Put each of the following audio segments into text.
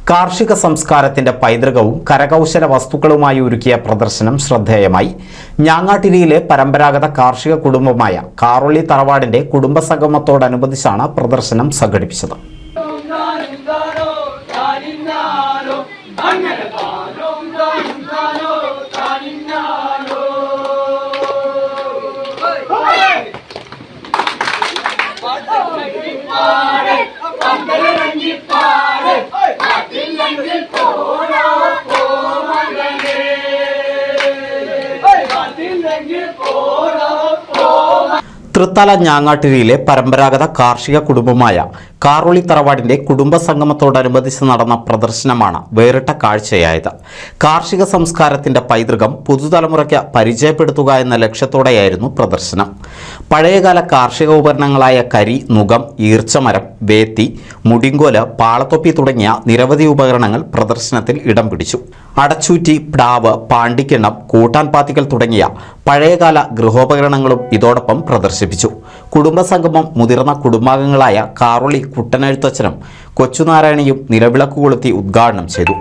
കാർഷിക സംസ്കാരത്തിന്റെ പൈതൃകവും കരകൗശല വസ്തുക്കളുമായി ഒരുക്കിയ പ്രദർശനം ശ്രദ്ധേയമായി. ഞാങ്ങാട്ടിരിയിലെ പരമ്പരാഗത കാർഷിക കുടുംബമായ കാറൊളി തറവാടിന്റെ കുടുംബസംഗമത്തോടനുബന്ധിച്ചാണ് പ്രദർശനം സംഘടിപ്പിച്ചത്. തൃത്തല ഞാങ്ങാട്ടിരിയിലെ പരമ്പരാഗത കാർഷിക കുടുംബമായ കാറൊളി തറവാടിന്റെ കുടുംബസംഗമത്തോടനുബന്ധിച്ച് നടന്ന പ്രദർശനമാണ് വേറിട്ട കാഴ്ചയായത്. കാർഷിക സംസ്കാരത്തിന്റെ പൈതൃകം പുതുതലമുറയ്ക്ക് പരിചയപ്പെടുത്തുക എന്ന ലക്ഷ്യത്തോടെയായിരുന്നു പ്രദർശനം. പഴയകാല കാർഷിക ഉപകരണങ്ങളായ കരി, നുകം, ഈർച്ചമരം, വേത്തി, മുടിങ്കോല്, പാളത്തൊപ്പി തുടങ്ങിയ നിരവധി ഉപകരണങ്ങൾ പ്രദർശനത്തിൽ ഇടം പിടിച്ചു. അടച്ചൂറ്റി, പ്ലാവ്, പാണ്ടിക്കിണ്ണം, കൂട്ടാൻപാത്തികൾ തുടങ്ങിയ പഴയകാല ഗൃഹോപകരണങ്ങളും ഇതോടൊപ്പം പ്രദർശിപ്പിച്ചു. കുടുംബസംഗമം മുതിർന്ന കുടുംബാംഗങ്ങളായ കാറൊളി കുട്ടനെഴുത്തച്ഛനും കൊച്ചുനാരായണിയും നിലവിളക്ക് കൊളുത്തി ഉദ്ഘാടനം ചെയ്തു.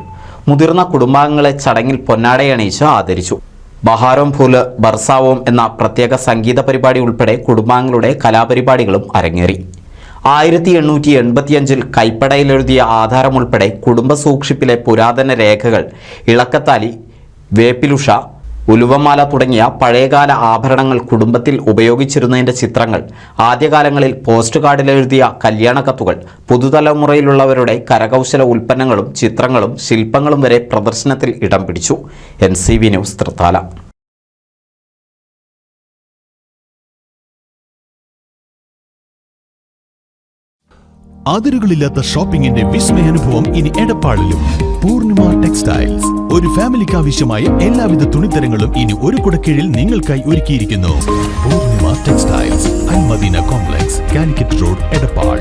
മുതിർന്ന കുടുംബാംഗങ്ങളെ ചടങ്ങിൽ പൊന്നാടയണിയിച്ച് ആദരിച്ചു. ബഹാരോം ഫൂല് ബർസാവോം എന്ന പ്രത്യേക സംഗീത പരിപാടി ഉൾപ്പെടെ കുടുംബാംഗങ്ങളുടെ കലാപരിപാടികളും അരങ്ങേറി. 1885 കൈപ്പടയിലെഴുതിയ ആധാരം ഉൾപ്പെടെ കുടുംബ സൂക്ഷിപ്പിലെ പുരാതന രേഖകൾ, ഇളക്കത്താലി, വേപ്പിലുഷ, ഉലുവമാല തുടങ്ങിയ പഴയകാല ആഭരണങ്ങൾ, കുടുംബത്തിൽ ഉപയോഗിച്ചിരുന്നതിൻ്റെ ചിത്രങ്ങൾ, ആദ്യകാലങ്ങളിൽ പോസ്റ്റ് കാർഡിലെഴുതിയ കല്യാണ കത്തുകൾ, പുതുതലമുറയിലുള്ളവരുടെ കരകൗശല ഉൽപ്പന്നങ്ങളും ചിത്രങ്ങളും ശില്പങ്ങളും വരെ പ്രദർശനത്തിൽ ഇടം പിടിച്ചു. NCV news, Thrithala. അതിരുകളില്ലാത്ത ഷോപ്പിംഗിന്റെ വിസ്മയാനുഭവം ഇനി എടപ്പാളിലും. പൂർണിമ ടെക്സ്റ്റൈൽസ്, ഒരു ഫാമിലിക്ക് ആവശ്യമായ എല്ലാവിധ തുണിത്തരങ്ങളും ഇനി ഒരു കുടക്കീഴിൽ നിങ്ങൾക്കായി ഒരുക്കിയിരിക്കുന്നു. Poornima textiles, Al Madina complex, Calicut road, Edappal.